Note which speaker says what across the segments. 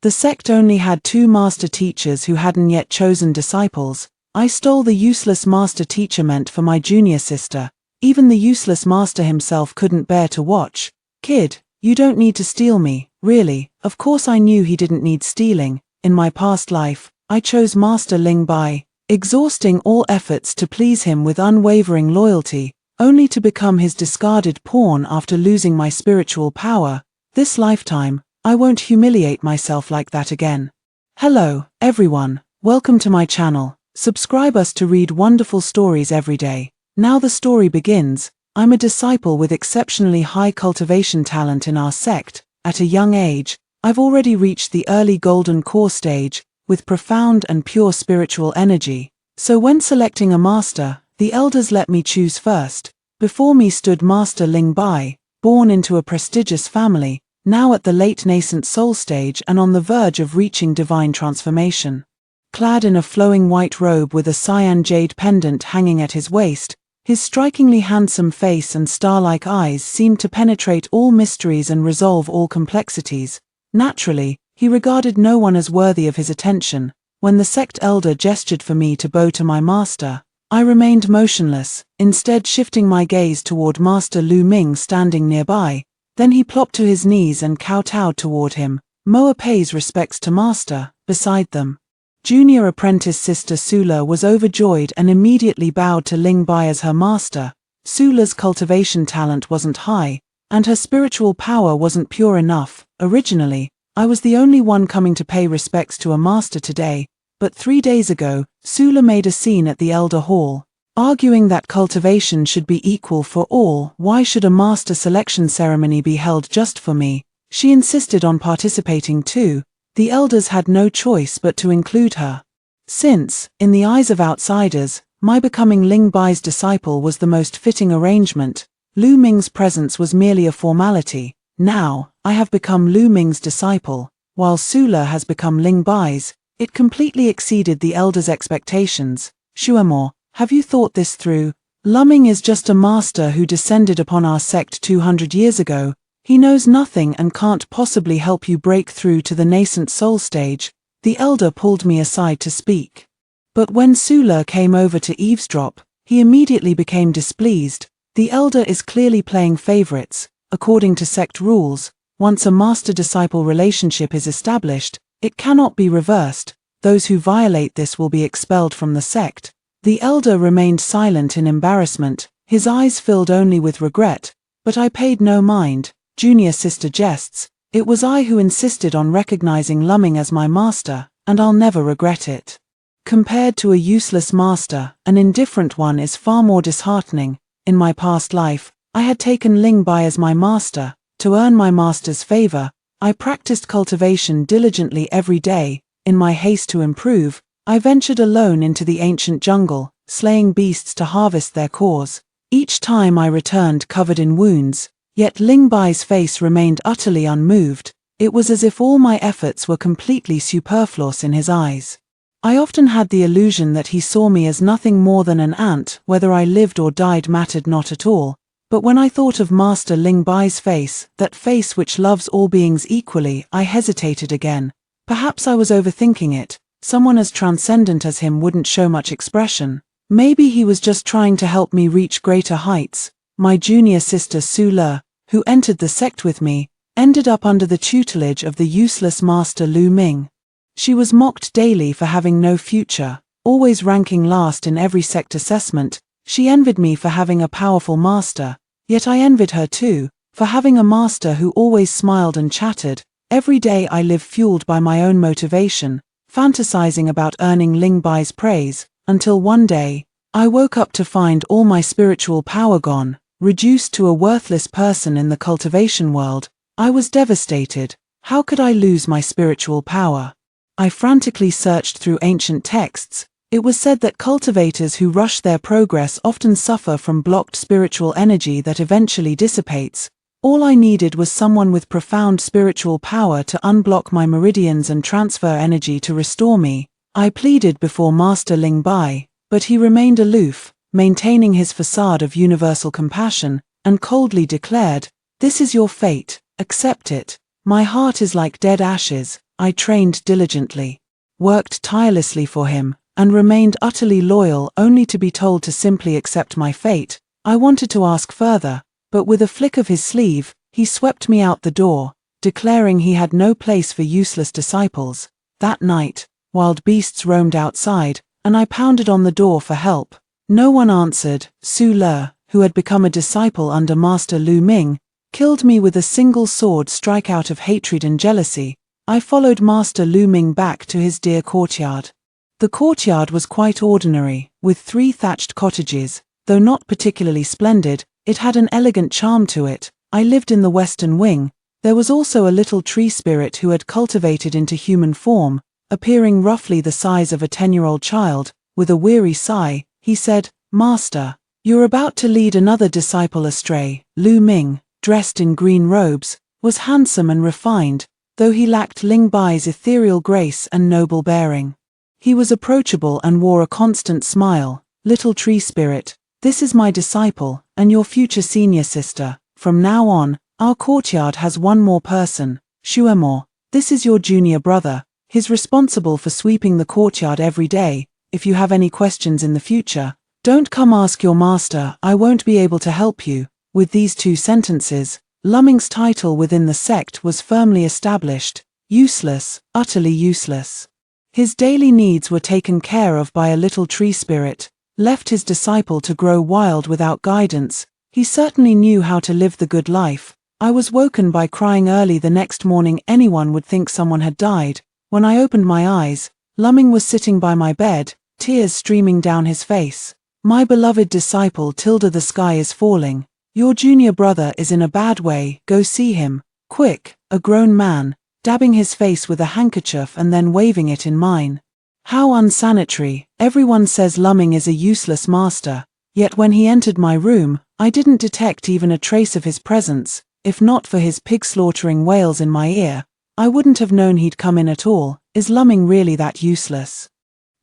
Speaker 1: The sect only had 2 master teachers who hadn't yet chosen disciples. I stole the useless master teacher meant for my junior sister. Even the useless master himself couldn't bear to watch. Kid, you don't need to steal me, really. Of course I knew he didn't need stealing. In my past life, I chose Master Ling Bai, exhausting all efforts to please him with unwavering loyalty, only to become his discarded pawn after losing my spiritual power. This lifetime, I won't humiliate myself like that again. Hello, everyone. Welcome to my channel. Subscribe us to read wonderful stories every day. Now the story begins. I'm a disciple with exceptionally high cultivation talent in our sect. At a young age, I've already reached the early golden core stage, with profound and pure spiritual energy. So when selecting a master, the elders let me choose first. Before me stood Master Ling Bai, born into a prestigious family, now at the late nascent soul stage and on the verge of reaching divine transformation. Clad in a flowing white robe with a cyan jade pendant hanging at his waist, his strikingly handsome face and star-like eyes seemed to penetrate all mysteries and resolve all complexities. Naturally, he regarded no one as worthy of his attention. When the sect elder gestured for me to bow to my master, I remained motionless, instead shifting my gaze toward Master Lu Ming standing nearby. Then he plopped to his knees and kowtowed toward him. Moa pays respects to Master. Beside them, junior apprentice Sister Sula was overjoyed and immediately bowed to Ling Bai as her master. Sula's cultivation talent wasn't high, and her spiritual power wasn't pure enough. Originally, I was the only one coming to pay respects to a master today, but 3 days ago, Sula made a scene at the Elder Hall, arguing that cultivation should be equal for all. Why should a master selection ceremony be held just for me? She insisted on participating too. The elders had no choice but to include her. Since, in the eyes of outsiders, my becoming Ling Bai's disciple was the most fitting arrangement, Lu Ming's presence was merely a formality. Now, I have become Lu Ming's disciple, while Sula has become Ling Bai's. It completely exceeded the elders' expectations. Shuamo, have you thought this through? Lu Ming is just a master who descended upon our sect 200 years ago. He knows nothing and can't possibly help you break through to the nascent soul stage. The elder pulled me aside to speak. But when Sula came over to eavesdrop, he immediately became displeased. The elder is clearly playing favorites. According to sect rules, once a master-disciple relationship is established, it cannot be reversed. Those who violate this will be expelled from the sect. The elder remained silent in embarrassment, his eyes filled only with regret, but I paid no mind. Junior sister jests. It was I who insisted on recognizing Lu Ming as my master, and I'll never regret it. Compared to a useless master, an indifferent one is far more disheartening. In my past life, I had taken Ling Bai as my master. To earn my master's favor, I practiced cultivation diligently every day. In my haste to improve, I ventured alone into the ancient jungle, slaying beasts to harvest their cores. Each time I returned covered in wounds, yet Ling Bai's face remained utterly unmoved. It was as if all my efforts were completely superfluous in his eyes. I often had the illusion that he saw me as nothing more than an ant. Whether I lived or died mattered not at all. But when I thought of Master Ling Bai's face, that face which loves all beings equally, I hesitated again. Perhaps I was overthinking it. Someone as transcendent as him wouldn't show much expression. Maybe he was just trying to help me reach greater heights. My junior sister Sula, who entered the sect with me, ended up under the tutelage of the useless Master Lu Ming. She was mocked daily for having no future, always ranking last in every sect assessment. She envied me for having a powerful master, yet I envied her too, for having a master who always smiled and chattered. Every day I lived fueled by my own motivation, fantasizing about earning Ling Bai's praise, until one day, I woke up to find all my spiritual power gone, reduced to a worthless person in the cultivation world. I was devastated. How could I lose my spiritual power? I frantically searched through ancient texts. It was said that cultivators who rush their progress often suffer from blocked spiritual energy that eventually dissipates. All I needed was someone with profound spiritual power to unblock my meridians and transfer energy to restore me. I pleaded before Master Ling Bai, but he remained aloof, maintaining his facade of universal compassion, and coldly declared, "This is your fate, accept it." My heart is like dead ashes. I trained diligently, worked tirelessly for him, and remained utterly loyal only to be told to simply accept my fate. I wanted to ask further, but with a flick of his sleeve, he swept me out the door, declaring he had no place for useless disciples. That night, wild beasts roamed outside, and I pounded on the door for help. No one answered. Su Le, who had become a disciple under Master Lu Ming, killed me with a single sword strike out of hatred and jealousy. I followed Master Lu Ming back to his dear courtyard. The courtyard was quite ordinary, with 3 thatched cottages. Though not particularly splendid, it had an elegant charm to it. I lived in the western wing. There was also a little tree spirit who had cultivated into human form, appearing roughly the size of a 10-year-old child. With a weary sigh, he said, "Master, you're about to lead another disciple astray." Lu Ming, dressed in green robes, was handsome and refined, though he lacked Ling Bai's ethereal grace and noble bearing. He was approachable and wore a constant smile. "Little tree spirit, this is my disciple, and your future senior sister. From now on, our courtyard has one more person, Shuemo. This is your junior brother. He's responsible for sweeping the courtyard every day. If you have any questions in the future, don't come ask your master, I won't be able to help you." With these 2 sentences, Lu Ming's title within the sect was firmly established. Useless, utterly useless. His daily needs were taken care of by a little tree spirit, left his disciple to grow wild without guidance. He certainly knew how to live the good life. I was woken by crying early the next morning. Anyone would think someone had died. When I opened my eyes, Lu Ming was sitting by my bed, tears streaming down his face. "My beloved disciple, Tilda, the sky is falling. Your junior brother is in a bad way, go see him, quick." A grown man, dabbing his face with a handkerchief and then waving it in mine. How unsanitary. Everyone says Lu Ming is a useless master, yet when he entered my room, I didn't detect even a trace of his presence. If not for his pig-slaughtering wails in my ear, I wouldn't have known he'd come in at all. Is Lu Ming really that useless?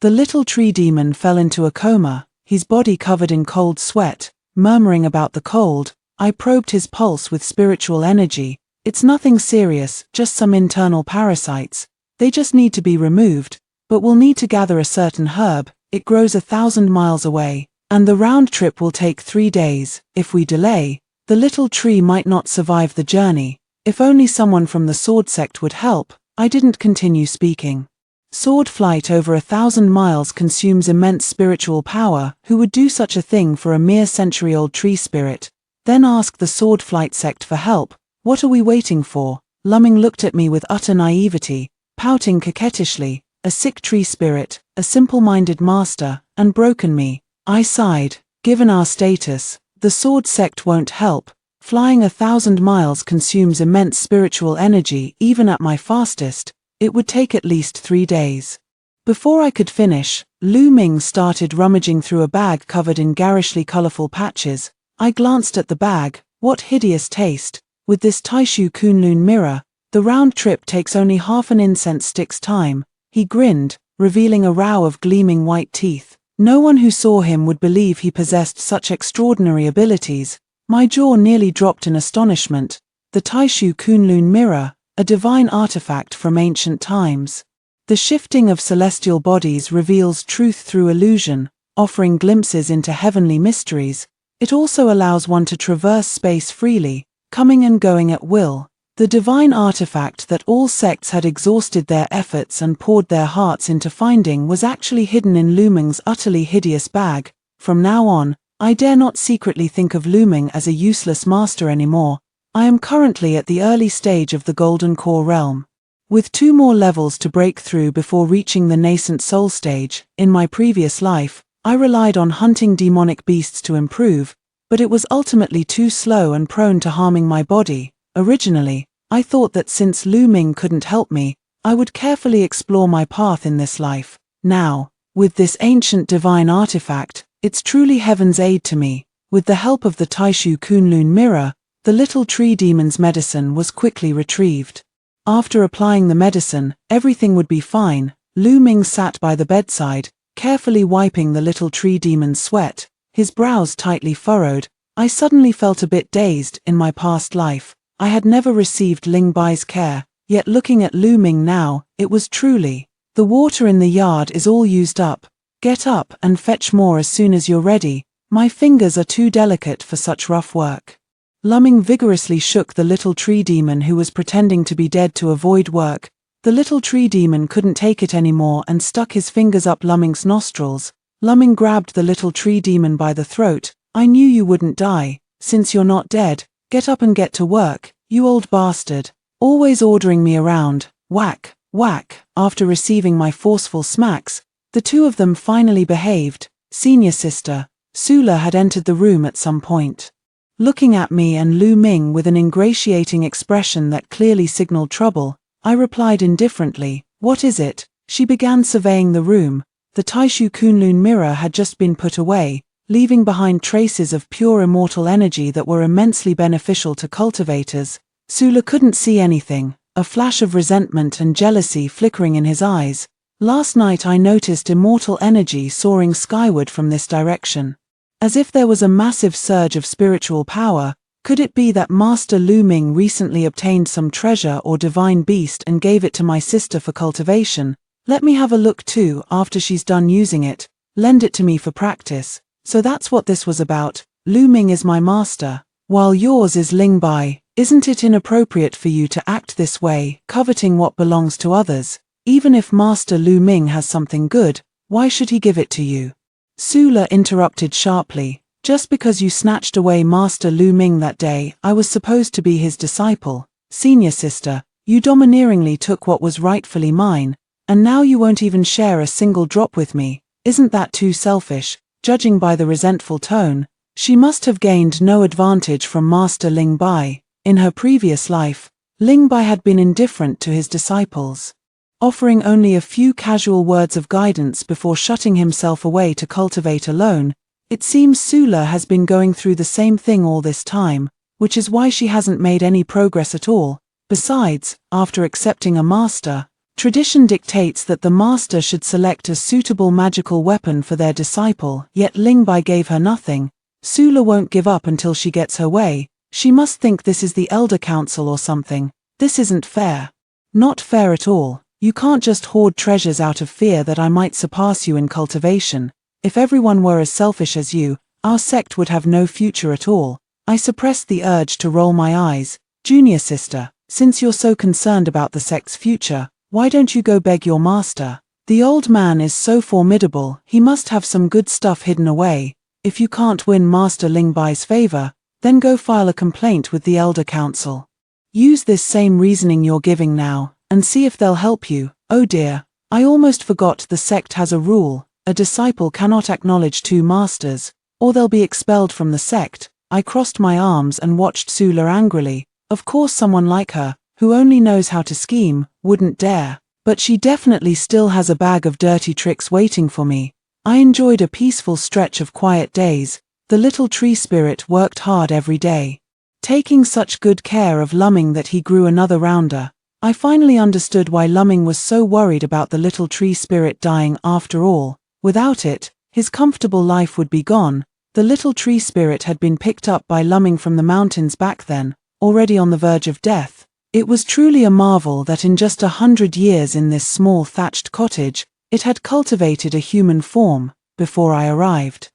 Speaker 1: The little tree demon fell into a coma, his body covered in cold sweat, murmuring about the cold. I probed his pulse with spiritual energy. "It's nothing serious, just some internal parasites. They just need to be removed, but we'll need to gather a certain herb. It grows 1,000 miles away, and the round trip will take 3 days. If we delay, the little tree might not survive the journey. If only someone from the sword sect would help." I didn't continue speaking. Sword flight over 1,000 miles consumes immense spiritual power. Who would do such a thing for a mere century-old tree spirit? Then ask the sword flight sect for help. What are we waiting for? Lu Ming looked at me with utter naivety, pouting coquettishly. A sick tree spirit, a simple-minded master, and broken me. I sighed. Given our status, the sword sect won't help. Flying 1,000 miles consumes immense spiritual energy. Even at my fastest, it would take at least 3 days. Before I could finish, Lu Ming started rummaging through a bag covered in garishly colorful patches. I glanced at the bag. What hideous taste. With this Taishu Kunlun mirror, the round trip takes only half an incense stick's time. He grinned, revealing a row of gleaming white teeth. No one who saw him would believe he possessed such extraordinary abilities. My jaw nearly dropped in astonishment. The Taishu Kunlun mirror, a divine artifact from ancient times. The shifting of celestial bodies reveals truth through illusion, offering glimpses into heavenly mysteries. It also allows one to traverse space freely, coming and going at will. The divine artifact that all sects had exhausted their efforts and poured their hearts into finding was actually hidden in Lu Ming's utterly hideous bag. From now on, I dare not secretly think of Lu Ming as a useless master anymore. I am currently at the early stage of the Golden Core realm, with 2 more levels to break through before reaching the nascent soul stage. In my previous life, I relied on hunting demonic beasts to improve, but it was ultimately too slow and prone to harming my body. Originally, I thought that since Lu Ming couldn't help me, I would carefully explore my path in this life. Now, with this ancient divine artifact, it's truly heaven's aid to me. With the help of the Taishu Kunlun mirror, the little tree demon's medicine was quickly retrieved. After applying the medicine, everything would be fine. Lu Ming sat by the bedside, carefully wiping the little tree demon's sweat, his brows tightly furrowed. I suddenly felt a bit dazed. In my past life, I had never received Ling Bai's care. Yet looking at Lu Ming now, it was truly, "The water in the yard is all used up. Get up and fetch more as soon as you're ready. My fingers are too delicate for such rough work." Lu Ming vigorously shook the little tree demon who was pretending to be dead to avoid work. The little tree demon couldn't take it anymore and stuck his fingers up Lu Ming's nostrils. Lu Ming grabbed the little tree demon by the throat. "I knew you wouldn't die. Since you're not dead, get up and get to work, you old bastard. Always ordering me around." Whack, whack. After receiving my forceful smacks, the two of them finally behaved. Senior sister, Sula, had entered the room at some point. Looking at me and Lu Ming with an ingratiating expression that clearly signaled trouble, I replied indifferently, "What is it?" She began surveying the room. The Taishu Kunlun mirror had just been put away, leaving behind traces of pure immortal energy that were immensely beneficial to cultivators. Sula couldn't see anything, a flash of resentment and jealousy flickering in his eyes. "Last night I noticed immortal energy soaring skyward from this direction. As if there was a massive surge of spiritual power. Could it be that Master Lu Ming recently obtained some treasure or divine beast and gave it to my sister for cultivation? Let me have a look too after she's done using it. Lend it to me for practice." So that's what this was about. Lu Ming is my master, while yours is Ling Bai. Isn't it inappropriate for you to act this way, coveting what belongs to others? Even if Master Lu Ming has something good, why should he give it to you? Sula interrupted sharply. "Just because you snatched away Master Lu Ming that day, I was supposed to be his disciple. Senior sister, you domineeringly took what was rightfully mine, and now you won't even share a single drop with me. Isn't that too selfish?" Judging by the resentful tone, she must have gained no advantage from Master Ling Bai. In her previous life, Ling Bai had been indifferent to his disciples, offering only a few casual words of guidance before shutting himself away to cultivate alone. It seems Sula has been going through the same thing all this time, which is why she hasn't made any progress at all. Besides, after accepting a master, tradition dictates that the master should select a suitable magical weapon for their disciple, yet Ling Bai gave her nothing. Sula won't give up until she gets her way. She must think this is the Elder Council or something. This isn't fair. Not fair at all. You can't just hoard treasures out of fear that I might surpass you in cultivation. If everyone were as selfish as you, our sect would have no future at all. I suppressed the urge to roll my eyes. Junior sister, since you're so concerned about the sect's future, why don't you go beg your master? The old man is so formidable, he must have some good stuff hidden away. If you can't win Master Ling Bai's favor, then go file a complaint with the Elder Council. Use this same reasoning you're giving now, and see if they'll help you. Oh dear, I almost forgot the sect has a rule. A disciple cannot acknowledge two masters, or they'll be expelled from the sect. I crossed my arms and watched Sula angrily. Of course someone like her, who only knows how to scheme, wouldn't dare. But she definitely still has a bag of dirty tricks waiting for me. I enjoyed a peaceful stretch of quiet days. The little tree spirit worked hard every day, taking such good care of Lu Ming that he grew another rounder. I finally understood why Lu Ming was so worried about the little tree spirit dying after all. Without it, his comfortable life would be gone. The little tree spirit had been picked up by Lu Ming from the mountains back then, already on the verge of death. It was truly a marvel that in just 100 years in this small thatched cottage, it had cultivated a human form. Before I arrived,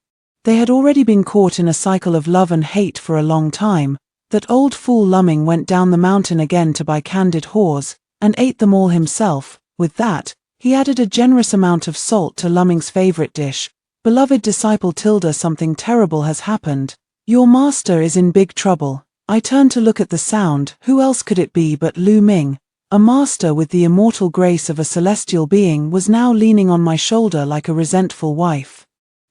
Speaker 1: they had already been caught in a cycle of love and hate for a long time. That old fool Lu Ming went down the mountain again to buy candid haws, and ate them all himself. With that, he added a generous amount of salt to Lu Ming's favorite dish. Beloved disciple Tilda, something terrible has happened. Your master is in big trouble. I turned to look at the sound. Who else could it be but Lu Ming? A master with the immortal grace of a celestial being was now leaning on my shoulder like a resentful wife.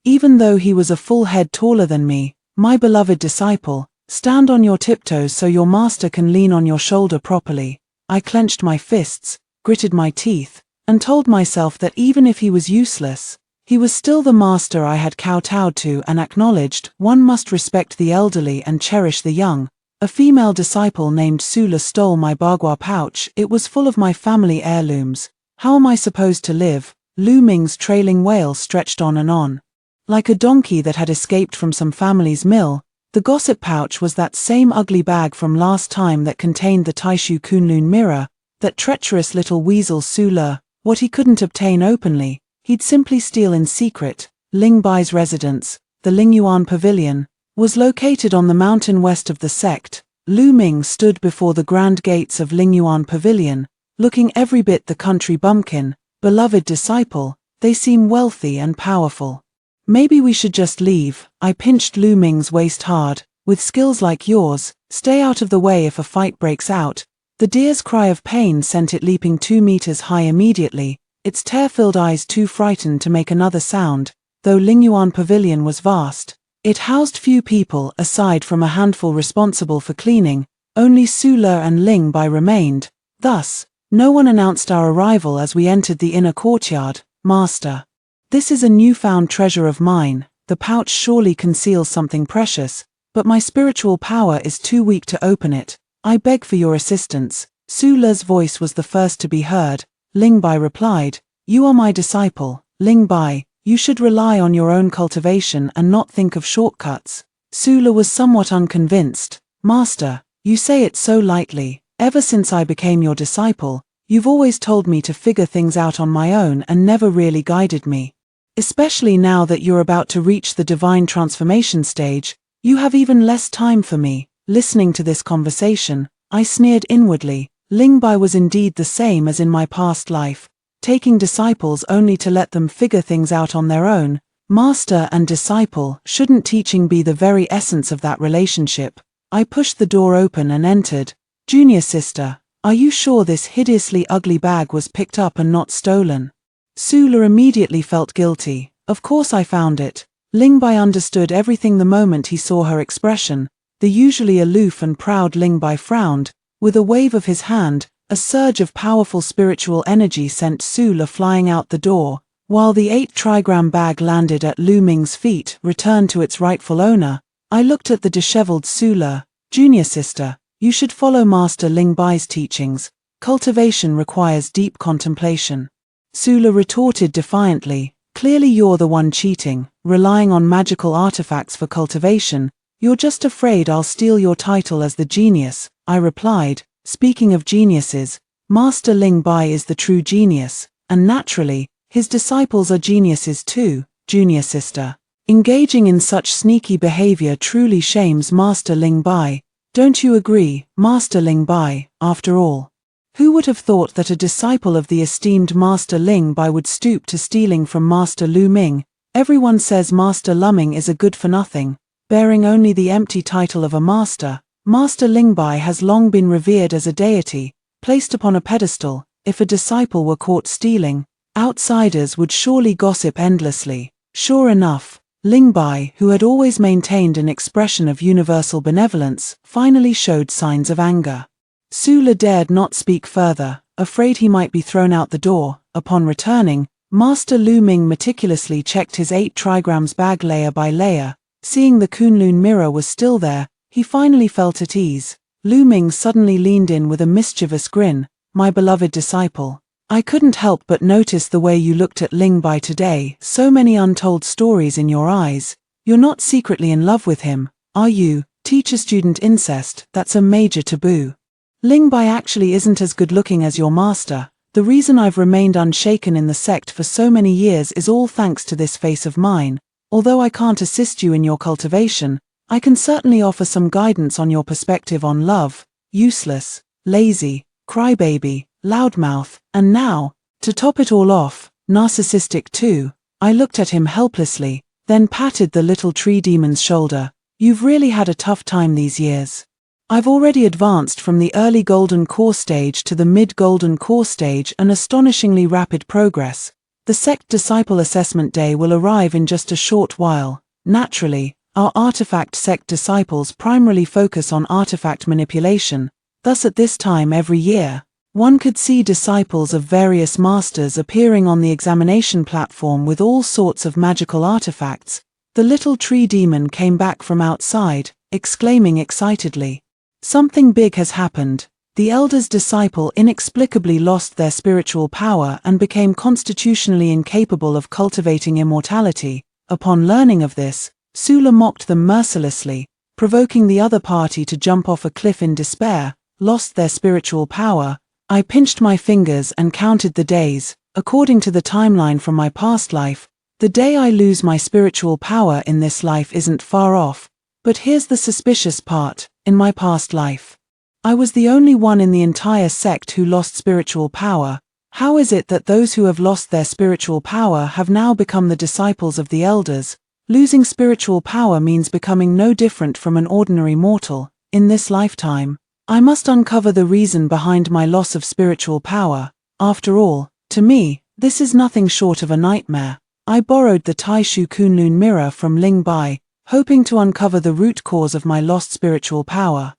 Speaker 1: Even though he was a full head taller than me, my beloved disciple, stand on your tiptoes so your master can lean on your shoulder properly. I clenched my fists, gritted my teeth, and told myself that even if he was useless, he was still the master I had kowtowed to and acknowledged. One must respect the elderly and cherish the young. A female disciple named Sula stole my bagua pouch. It was full of my family heirlooms. How am I supposed to live? Lu Ming's trailing wail stretched on and on. Like a donkey that had escaped from some family's mill, the gossip pouch was that same ugly bag from last time that contained the Taishu Kunlun mirror. That treacherous little weasel Su-le, what he couldn't obtain openly, he'd simply steal in secret. Ling Bai's residence, the Lingyuan Pavilion, was located on the mountain west of the sect. Lu Ming stood before the grand gates of Lingyuan Pavilion, looking every bit the country bumpkin. Beloved disciple, they seem wealthy and powerful. Maybe we should just leave. I pinched Lu Ming's waist hard. With skills like yours, stay out of the way if a fight breaks out. The deer's cry of pain sent it leaping 2 meters high immediately, its tear-filled eyes too frightened to make another sound. Though Lingyuan Pavilion was vast, it housed few people aside from a handful responsible for cleaning. Only Su-le and Ling Bai remained. Thus, no one announced our arrival as we entered the inner courtyard. Master, this is a newfound treasure of mine. The pouch surely conceals something precious, but my spiritual power is too weak to open it. I beg for your assistance. Su-le's voice was the first to be heard. Ling Bai replied, you are my disciple. Ling Bai, you should rely on your own cultivation and not think of shortcuts. Su-le was somewhat unconvinced. Master, you say it so lightly. Ever since I became your disciple, you've always told me to figure things out on my own and never really guided me. Especially now that you're about to reach the divine transformation stage, you have even less time for me. Listening to this conversation, I sneered inwardly. Ling Bai was indeed the same as in my past life, taking disciples only to let them figure things out on their own. Master and disciple, shouldn't teaching be the very essence of that relationship? I pushed the door open and entered. Junior sister, are you sure this hideously ugly bag was picked up and not stolen? Su-le immediately felt guilty. Of course I found it. Ling Bai understood everything the moment he saw her expression. The usually aloof and proud Ling Bai frowned. With a wave of his hand, a surge of powerful spiritual energy sent Su-le flying out the door, while the 8-trigram bag landed at Lu Ming's feet, returned to its rightful owner. I looked at the disheveled Su-le. Junior sister, you should follow Master Ling Bai's teachings. Cultivation requires deep contemplation. Su-le retorted defiantly. Clearly you're the one cheating, relying on magical artifacts for cultivation. You're just afraid I'll steal your title as the genius, I replied. Speaking of geniuses, Master Ling Bai is the true genius, and naturally, his disciples are geniuses too. Junior sister, engaging in such sneaky behavior truly shames Master Ling Bai. Don't you agree, Master Ling Bai? After all, who would have thought that a disciple of the esteemed Master Ling Bai would stoop to stealing from Master Lu Ming? Everyone says Master Lu Ming is a good-for-nothing, bearing only the empty title of a master. Master Ling Bai has long been revered as a deity, placed upon a pedestal. If a disciple were caught stealing, outsiders would surely gossip endlessly. Sure enough, Ling Bai, who had always maintained an expression of universal benevolence, finally showed signs of anger. Su-le dared not speak further, afraid he might be thrown out the door. Upon returning, Master Lu Ming meticulously checked his 8-trigrams bag layer by layer. Seeing the Kunlun mirror was still there, he finally felt at ease. Lu Ming suddenly leaned in with a mischievous grin. My beloved disciple, I couldn't help but notice the way you looked at Ling Bai today. So many untold stories in your eyes. You're not secretly in love with him, are you? Teacher-student incest, that's a major taboo. Ling Bai actually isn't as good-looking as your master. The reason I've remained unshaken in the sect for so many years is all thanks to this face of mine. Although I can't assist you in your cultivation, I can certainly offer some guidance on your perspective on love. Useless, lazy, crybaby, loudmouth, and now, to top it all off, narcissistic too. I looked at him helplessly, then patted the little tree demon's shoulder. You've really had a tough time these years. I've already advanced from the early golden core stage to the mid-golden core stage, an astonishingly rapid progress. The sect disciple assessment day will arrive in just a short while. Naturally, our artifact sect disciples primarily focus on artifact manipulation. Thus at this time every year, one could see disciples of various masters appearing on the examination platform with all sorts of magical artifacts. The little tree demon came back from outside, exclaiming excitedly, "Something big has happened." The elder's disciple inexplicably lost their spiritual power and became constitutionally incapable of cultivating immortality. Upon learning of this, Su-le mocked them mercilessly, provoking the other party to jump off a cliff in despair. Lost their spiritual power. I pinched my fingers and counted the days. According to the timeline from my past life, the day I lose my spiritual power in this life isn't far off. But here's the suspicious part: in my past life, I was the only one in the entire sect who lost spiritual power. How is it that those who have lost their spiritual power have now become the disciples of the elders? Losing spiritual power means becoming no different from an ordinary mortal. In this lifetime, I must uncover the reason behind my loss of spiritual power. After all, to me, this is nothing short of a nightmare. I borrowed the Taishu Kunlun mirror from Ling Bai, hoping to uncover the root cause of my lost spiritual power.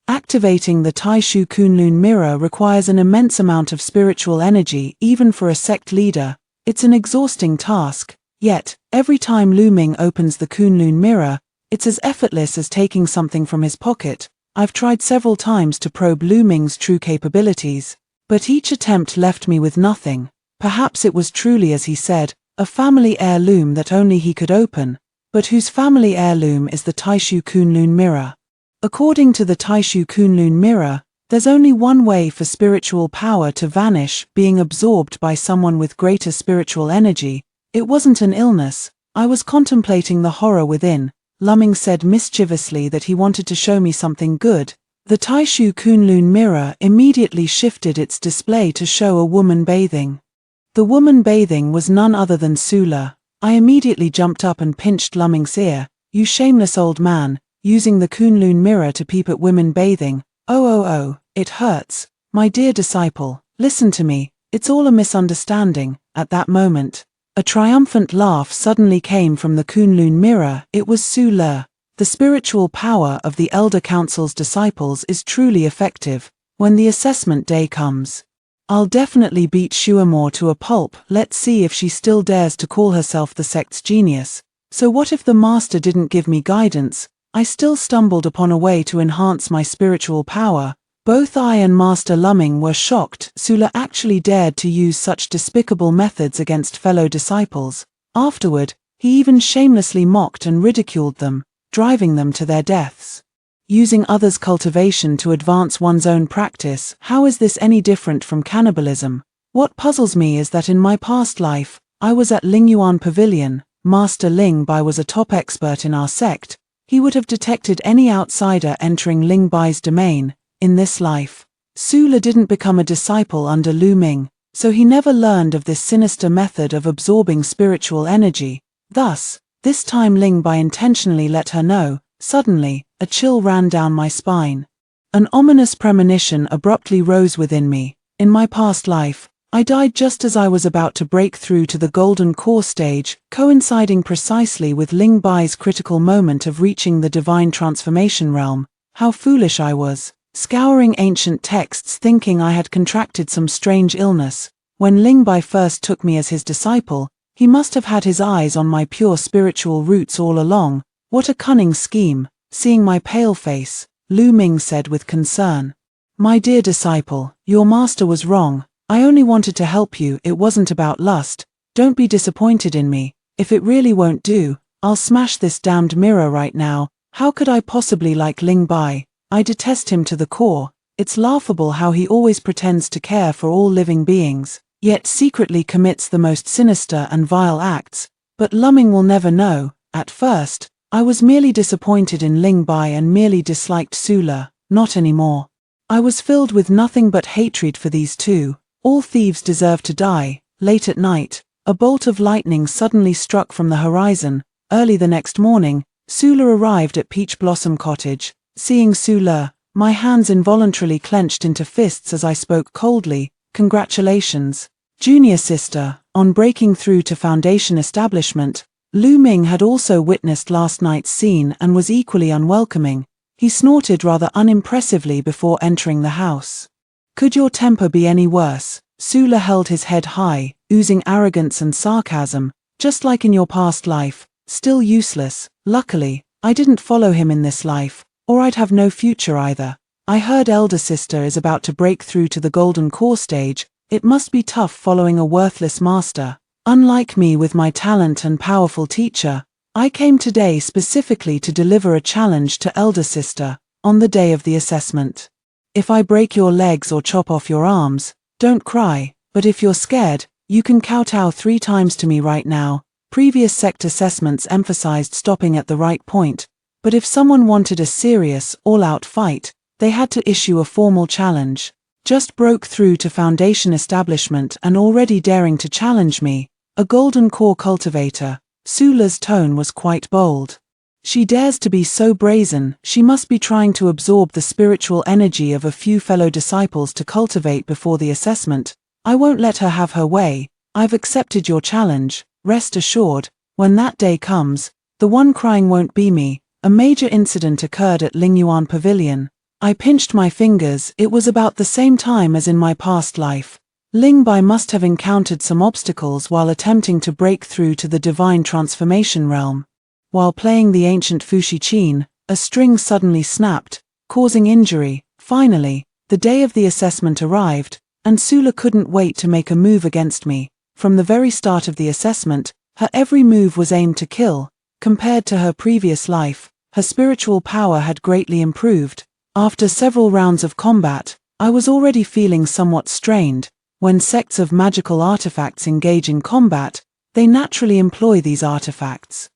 Speaker 1: Activating the Taishu Kunlun mirror requires an immense amount of spiritual energy even for a sect leader. It's an exhausting task. Yet, every time Lu Ming opens the Kunlun mirror, it's as effortless as taking something from his pocket. I've tried several times to probe Lu Ming's true capabilities, but each attempt left me with nothing. Perhaps it was truly as he said, a family heirloom that only he could open. But whose family heirloom is the Taishu Kunlun mirror? According to the Taishu Kunlun mirror, there's only one way for spiritual power to vanish: being absorbed by someone with greater spiritual energy. It wasn't an illness. I was contemplating the horror within. Lu Ming said mischievously that he wanted to show me something good. The Taishu Kunlun mirror immediately shifted its display to show a woman bathing. The woman bathing was none other than Sula. I immediately jumped up and pinched Lu Ming's ear. "You shameless old man, using the Kunlun mirror to peep at women bathing. Oh, it hurts. My dear disciple, listen to me. It's all a misunderstanding." At that moment, a triumphant laugh suddenly came from the Kunlun mirror. It was Sula. The spiritual power of the Elder Council's disciples is truly effective. When the assessment day comes, I'll definitely beat Shuamore to a pulp. Let's see if she still dares to call herself the sect's genius. So what if the master didn't give me guidance? I still stumbled upon a way to enhance my spiritual power. Both I and Master Lu Ming were shocked. Sula actually dared to use such despicable methods against fellow disciples. Afterward, he even shamelessly mocked and ridiculed them, driving them to their deaths. Using others' cultivation to advance one's own practice, how is this any different from cannibalism? What puzzles me is that in my past life, I was at Lingyuan Pavilion. Master Ling Bai was a top expert in our sect. He would have detected any outsider entering Ling Bai's domain. In this life, Sula didn't become a disciple under Lu Ming, so he never learned of this sinister method of absorbing spiritual energy. Thus, this time Ling Bai intentionally let her know. Suddenly, a chill ran down my spine. An ominous premonition abruptly rose within me. In my past life, I died just as I was about to break through to the golden core stage, coinciding precisely with Ling Bai's critical moment of reaching the divine transformation realm. How foolish I was, scouring ancient texts thinking I had contracted some strange illness. When Ling Bai first took me as his disciple, he must have had his eyes on my pure spiritual roots all along. What a cunning scheme. Seeing my pale face, Lu Ming said with concern, "My dear disciple, your master was wrong. I only wanted to help you. It wasn't about lust. Don't be disappointed in me. If it really won't do, I'll smash this damned mirror right now." How could I possibly like Ling Bai? I detest him to the core. It's laughable how he always pretends to care for all living beings, yet secretly commits the most sinister and vile acts. But Lu Ming will never know. At first, I was merely disappointed in Ling Bai and merely disliked Sula. Not anymore. I was filled with nothing but hatred for these two. All thieves deserve to die. Late at night, a bolt of lightning suddenly struck from the horizon. Early the next morning, Sula arrived at Peach Blossom Cottage. Seeing Sula, my hands involuntarily clenched into fists as I spoke coldly. "Congratulations, junior sister, on breaking through to Foundation establishment." Lu Ming had also witnessed last night's scene and was equally unwelcoming. He snorted rather unimpressively before entering the house. "Could your temper be any worse?" Sula held his head high, oozing arrogance and sarcasm. "Just like in your past life, still useless. Luckily, I didn't follow him in this life, or I'd have no future either. I heard elder sister is about to break through to the golden core stage. It must be tough following a worthless master. Unlike me with my talent and powerful teacher, I came today specifically to deliver a challenge to elder sister, on the day of the assessment. If I break your legs or chop off your arms, don't cry, but if you're scared, you can kowtow 3 times to me right now. Previous sect assessments emphasized stopping at the right point, but if someone wanted a serious, all-out fight, they had to issue a formal challenge. Just broke through to Foundation establishment and already daring to challenge me, a golden core cultivator. Sula's tone was quite bold. She dares to be so brazen, she must be trying to absorb the spiritual energy of a few fellow disciples to cultivate before the assessment. I won't let her have her way. I've accepted your challenge. Rest assured, when that day comes, the one crying won't be me. A major incident occurred at Lingyuan Pavilion. I pinched my fingers. It was about the same time as in my past life. Lingbai must have encountered some obstacles while attempting to break through to the divine transformation realm. While playing the ancient Fushi Qin, a string suddenly snapped, causing injury. Finally, the day of the assessment arrived, and Sula couldn't wait to make a move against me. From the very start of the assessment, her every move was aimed to kill. Compared to her previous life, her spiritual power had greatly improved. After several rounds of combat, I was already feeling somewhat strained. When sects of magical artifacts engage in combat, they naturally employ these artifacts.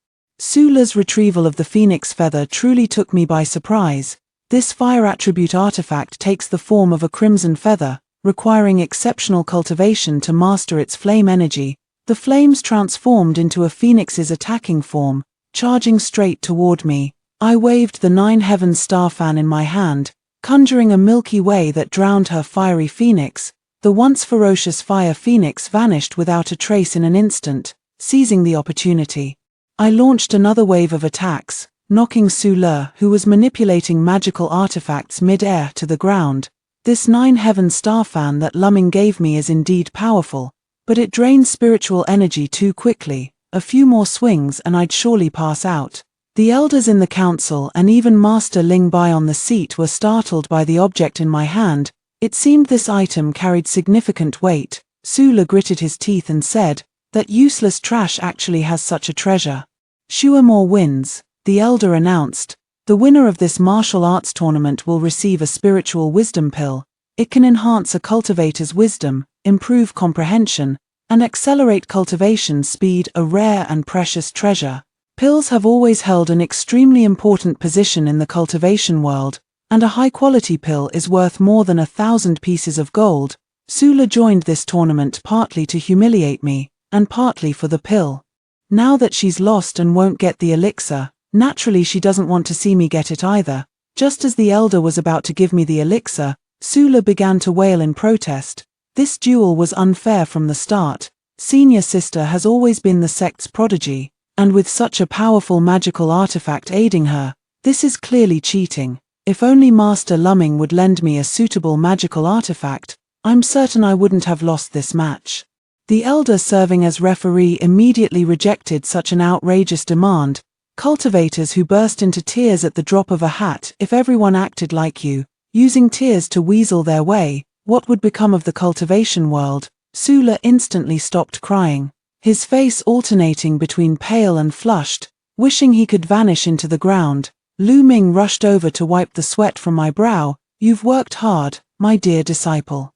Speaker 1: Sula's retrieval of the phoenix feather truly took me by surprise. This fire attribute artifact takes the form of a crimson feather, requiring exceptional cultivation to master its flame energy. The flames transformed into a phoenix's attacking form, charging straight toward me. I waved the 9 heavens star fan in my hand, conjuring a Milky Way that drowned her fiery phoenix. The once ferocious fire phoenix vanished without a trace in an instant. Seizing the opportunity, I launched another wave of attacks, knocking Sula, who was manipulating magical artifacts mid-air, to the ground. This 9 heavens star fan that Lumming gave me is indeed powerful, but it drains spiritual energy too quickly. A few more swings and I'd surely pass out. The elders in the council and even Master Lingbai on the seat were startled by the object in my hand. It seemed this item carried significant weight. Sula gritted his teeth and said, "That useless trash actually has such a treasure." Shuamore wins, the elder announced. The winner of this martial arts tournament will receive a spiritual wisdom pill. It can enhance a cultivator's wisdom, improve comprehension, and accelerate cultivation speed, a rare and precious treasure. Pills have always held an extremely important position in the cultivation world, and a high-quality pill is worth more than 1,000 pieces of gold. Sula joined this tournament partly to humiliate me, and partly for the pill. Now that she's lost and won't get the elixir, naturally she doesn't want to see me get it either. Just as the elder was about to give me the elixir, Sula began to wail in protest. This duel was unfair from the start. Senior sister has always been the sect's prodigy, and with such a powerful magical artifact aiding her, this is clearly cheating. If only Master Lumming would lend me a suitable magical artifact, I'm certain I wouldn't have lost this match. The elder serving as referee immediately rejected such an outrageous demand. Cultivators who burst into tears at the drop of a hat. If everyone acted like you, using tears to weasel their way, what would become of the cultivation world? Sula instantly stopped crying, his face alternating between pale and flushed, wishing he could vanish into the ground. Lu Ming rushed over to wipe the sweat from my brow. "You've worked hard, my dear disciple.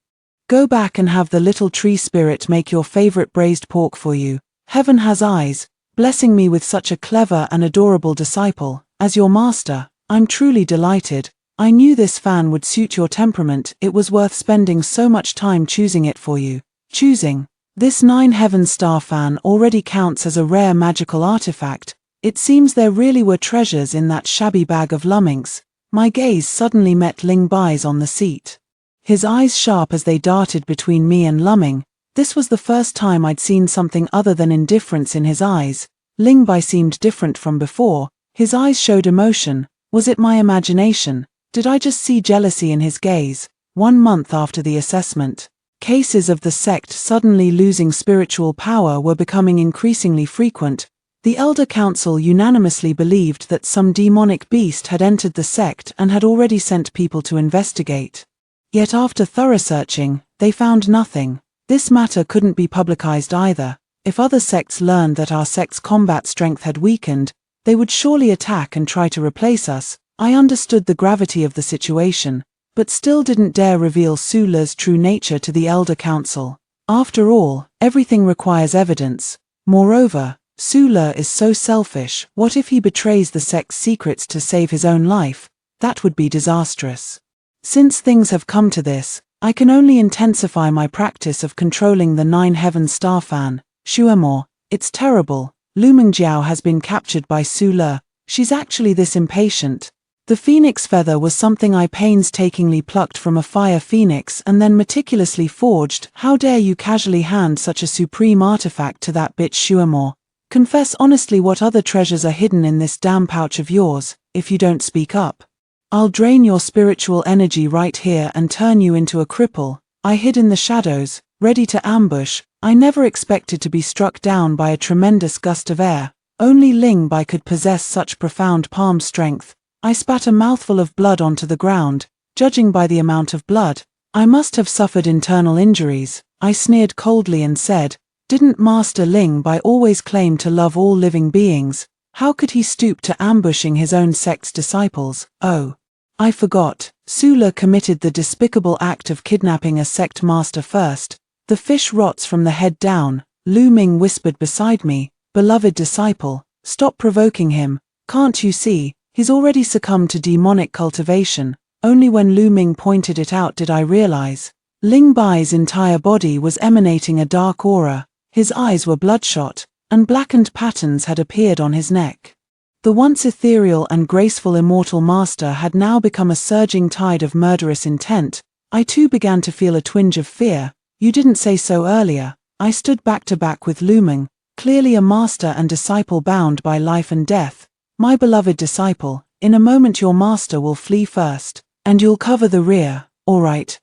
Speaker 1: Go back and have the little tree spirit make your favorite braised pork for you. Heaven has eyes, blessing me with such a clever and adorable disciple. As your master, I'm truly delighted. I knew this fan would suit your temperament. It was worth spending so much time choosing it for you." Choosing. This 9 heavens star fan already counts as a rare magical artifact. It seems there really were treasures in that shabby bag of Lumming's. My gaze suddenly met Lingbai's on the seat. His eyes sharp as they darted between me and Lumming. This was the first time I'd seen something other than indifference in his eyes. Lingbai seemed different from before. His eyes showed emotion. Was it my imagination? Did I just see jealousy in his gaze? 1 month after the assessment, cases of the sect suddenly losing spiritual power were becoming increasingly frequent. The Elder Council unanimously believed that some demonic beast had entered the sect and had already sent people to investigate. Yet after thorough searching, they found nothing. This matter couldn't be publicized either. If other sects learned that our sect's combat strength had weakened, they would surely attack and try to replace us. I understood the gravity of the situation. but still didn't dare reveal Sula's true nature to the Elder Council. After all, everything requires evidence. Moreover, Sula is so selfish. What if he betrays the sect's secrets to save his own life? That would be disastrous. Since things have come to this, I can only intensify my practice of controlling the 9 Heaven Star fan. Shuemor, it's terrible. Lu Mingjiao has been captured by Sula. She's actually this impatient. The phoenix feather was something I painstakingly plucked from a fire phoenix and then meticulously forged. How dare you casually hand such a supreme artifact to that bitch Shuemor? Confess honestly what other treasures are hidden in this damn pouch of yours, if you don't speak up. I'll drain your spiritual energy right here and turn you into a cripple. I hid in the shadows, ready to ambush. I never expected to be struck down by a tremendous gust of air. Only Ling Bai could possess such profound palm strength. I spat a mouthful of blood onto the ground. Judging by the amount of blood, I must have suffered internal injuries. I sneered coldly and said, "Didn't Master Ling Bai always claim to love all living beings? How could he stoop to ambushing his own sect's disciples?" Oh, I forgot. Sula committed the despicable act of kidnapping a sect master first. The fish rots from the head down. Lu Ming whispered beside me, "Beloved disciple, stop provoking him. Can't you see? He's already succumbed to demonic cultivation." Only when Lu Ming pointed it out did I realize. Ling Bai's entire body was emanating a dark aura. His eyes were bloodshot, and blackened patterns had appeared on his neck. The once ethereal and graceful immortal master had now become a surging tide of murderous intent. I too began to feel a twinge of fear. "You didn't say so earlier." I stood back to back with Lu Ming, clearly a master and disciple bound by life and death. "My beloved disciple, in a moment your master will flee first, and you'll cover the rear, all right?"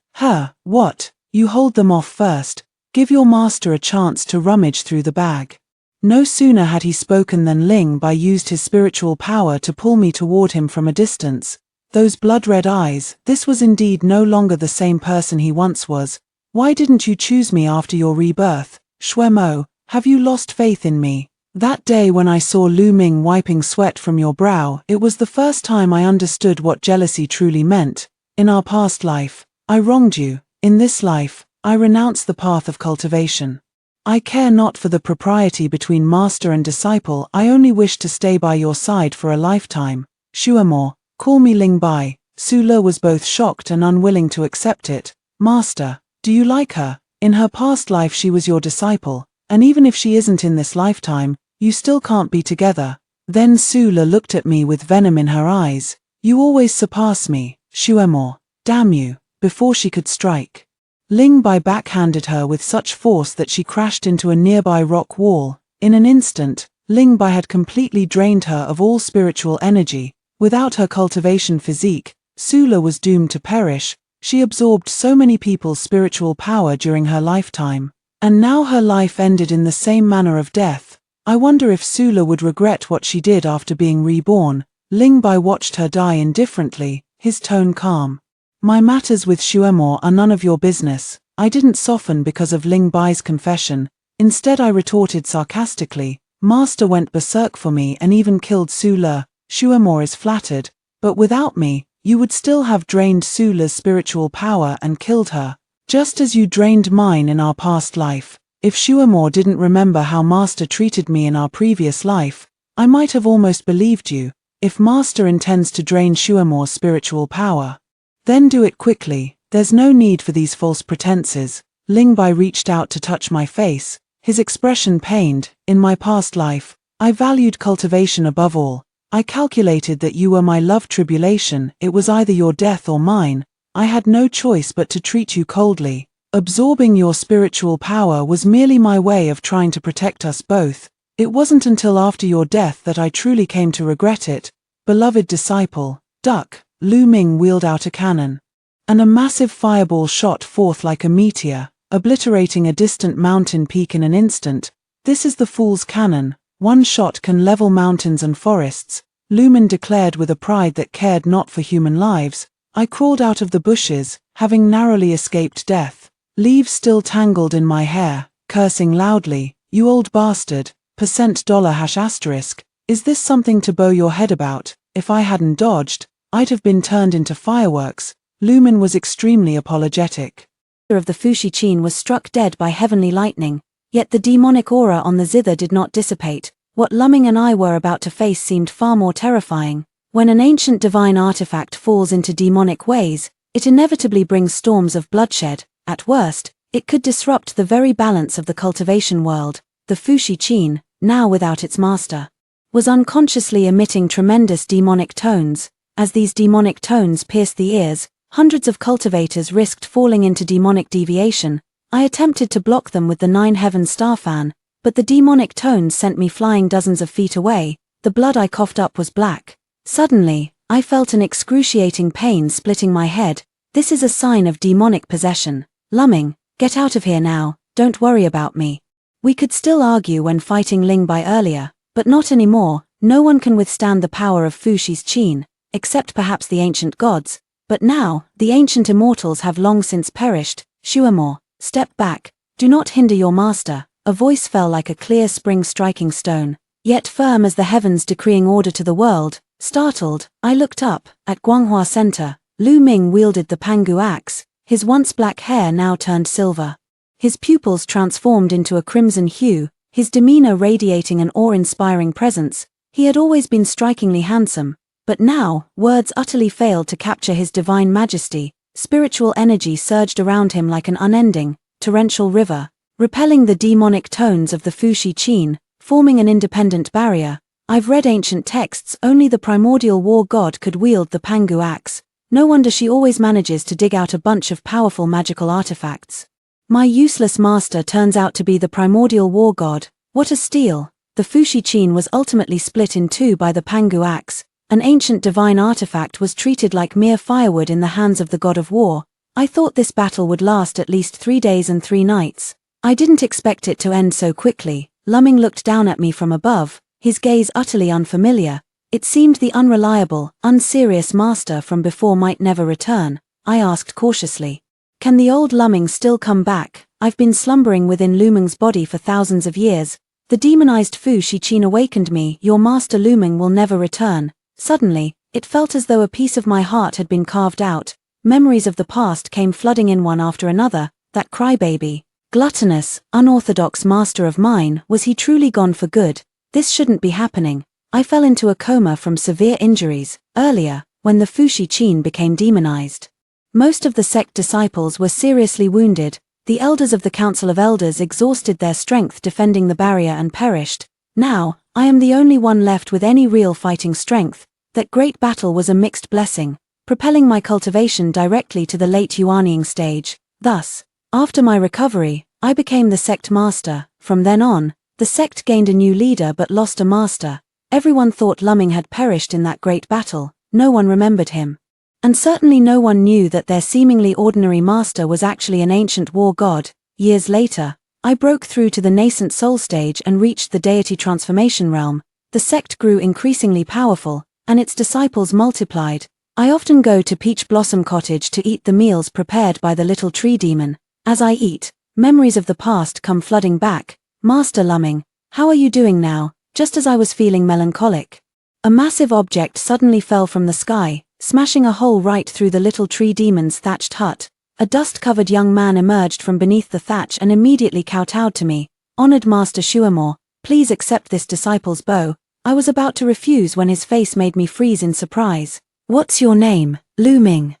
Speaker 1: What? You hold them off first. Give your master a chance to rummage through the bag." No sooner had he spoken than Ling Bai used his spiritual power to pull me toward him from a distance. Those blood-red eyes, this was indeed no longer the same person he once was. "Why didn't you choose me after your rebirth? Shuemo, have you lost faith in me?" That day when I saw Lu Ming wiping sweat from your brow, it was the first time I understood what jealousy truly meant. In our past life, I wronged you. In this life, I renounce the path of cultivation. I care not for the propriety between master and disciple. I only wish to stay by your side for a lifetime. Shuemor, call me Ling Bai. Sula was both shocked and unwilling to accept it. "Master, do you like her? In her past life she was your disciple, and even if she isn't in this lifetime, you still can't be together." Then Sula looked at me with venom in her eyes. "You always surpass me, Shuemor. Damn you," before she could strike. Ling Bai backhanded her with such force that she crashed into a nearby rock wall. In an instant, Ling Bai had completely drained her of all spiritual energy. Without her cultivation physique, Sula was doomed to perish. She absorbed so many people's spiritual power during her lifetime, and now her life ended in the same manner of death. I wonder if Sula would regret what she did after being reborn. Ling Bai watched her die indifferently, his tone calm. "My matters with Shuemor are none of your business." I didn't soften because of Ling Bai's confession. Instead I retorted sarcastically, "Master went berserk for me and even killed Sula. Shuemor is flattered, but without me, you would still have drained Sula's spiritual power and killed her, just as you drained mine in our past life. If Shuemor didn't remember how Master treated me in our previous life, I might have almost believed you. If Master intends to drain Shuemor's spiritual power, then do it quickly. There's no need for these false pretenses." Ling Bai reached out to touch my face, his expression pained. "In my past life, I valued cultivation above all. I calculated that you were my love tribulation. It was either your death or mine. I had no choice but to treat you coldly. Absorbing your spiritual power was merely my way of trying to protect us both. It wasn't until after your death that I truly came to regret it. Beloved disciple, duck." Lu Ming wheeled out a cannon, and a massive fireball shot forth like a meteor, obliterating a distant mountain peak in an instant. "This is the fool's cannon. One shot can level mountains and forests," Lu Ming declared with a pride that cared not for human lives. I crawled out of the bushes, having narrowly escaped death, leaves still tangled in my hair, cursing loudly. "You old bastard, $$. Is this something to bow your head about? If I hadn't dodged, I'd have been turned into fireworks." Lu Ming was extremely apologetic.
Speaker 2: Of the Fushi Qin was struck dead by heavenly lightning, yet the demonic aura on the zither did not dissipate. What Lu Ming and I were about to face seemed far more terrifying. When an ancient divine artifact falls into demonic ways, it inevitably brings storms of bloodshed. At worst, it could disrupt the very balance of the cultivation world. The Fushi Qin, now without its master, was unconsciously emitting tremendous demonic tones. As these demonic tones pierced the ears, hundreds of cultivators risked falling into demonic deviation. I attempted to block them with the 9 Heaven Star Fan, but the demonic tones sent me flying dozens of feet away. The blood I coughed up was black. Suddenly, I felt an excruciating pain splitting my head. This is a sign of demonic possession. Lu Ming, get out of here now, don't worry about me. We could still argue when fighting Ling Bai earlier, but not anymore. No one can withstand the power of Fushi's Qin, except perhaps the ancient gods. But now, the ancient immortals have long since perished. Shuamore, step back, do not hinder your master. A voice fell like a clear spring striking stone, yet firm as the heavens decreeing order to the world. Startled, I looked up. At Guanghua Center, Lu Ming wielded the Pangu axe, his once black hair now turned silver. His pupils transformed into a crimson hue, his demeanor radiating an awe-inspiring presence. He had always been strikingly handsome, but now, words utterly failed to capture his divine majesty. Spiritual energy surged around him like an unending, torrential river, repelling the demonic tones of the Fushi Qin, forming an independent barrier. I've read ancient texts, only the primordial war god could wield the Pangu axe. No wonder she always manages to dig out a bunch of powerful magical artifacts. My useless master turns out to be the primordial war god. What a steal! The Fushi Qin was ultimately split in two by the Pangu axe. An ancient divine artifact was treated like mere firewood in the hands of the god of war. I thought this battle would last at least 3 days and 3 nights. I didn't expect it to end so quickly. Lu Ming looked down at me from above, his gaze utterly unfamiliar. It seemed the unreliable, unserious master from before might never return. I asked cautiously, can the old Lu Ming still come back? I've been slumbering within Lu Ming's body for thousands of years. The demonized Fushi Qin awakened me. Your master Lu Ming will never return. Suddenly, it felt as though a piece of my heart had been carved out. Memories of the past came flooding in one after another. That crybaby, gluttonous, unorthodox master of mine, was he truly gone for good? This shouldn't be happening. I fell into a coma from severe injuries, earlier, when the Fushi Qin became demonized. Most of the sect disciples were seriously wounded. The elders of the Council of Elders exhausted their strength defending the barrier and perished. Now, I am the only one left with any real fighting strength. That great battle was a mixed blessing, propelling my cultivation directly to the late Yuanying stage. Thus, after my recovery, I became the sect master. From then on, the sect gained a new leader but lost a master. Everyone thought Lu Ming had perished in that great battle. No one remembered him. And certainly no one knew that their seemingly ordinary master was actually an ancient war god. Years later, I broke through to the nascent soul stage and reached the deity transformation realm. The sect grew increasingly powerful, and its disciples multiplied. I often go to Peach Blossom Cottage to eat the meals prepared by the little tree demon. As I eat, memories of the past come flooding back. Master Lu Ming, how are you doing now? Just as I was feeling melancholic, a massive object suddenly fell from the sky, smashing a hole right through the little tree demon's thatched hut. A dust-covered young man emerged from beneath the thatch and immediately kowtowed to me. Honored Master Shuamore, please accept this disciple's bow. I was about to refuse when his face made me freeze in surprise. What's your name? Lu Ming.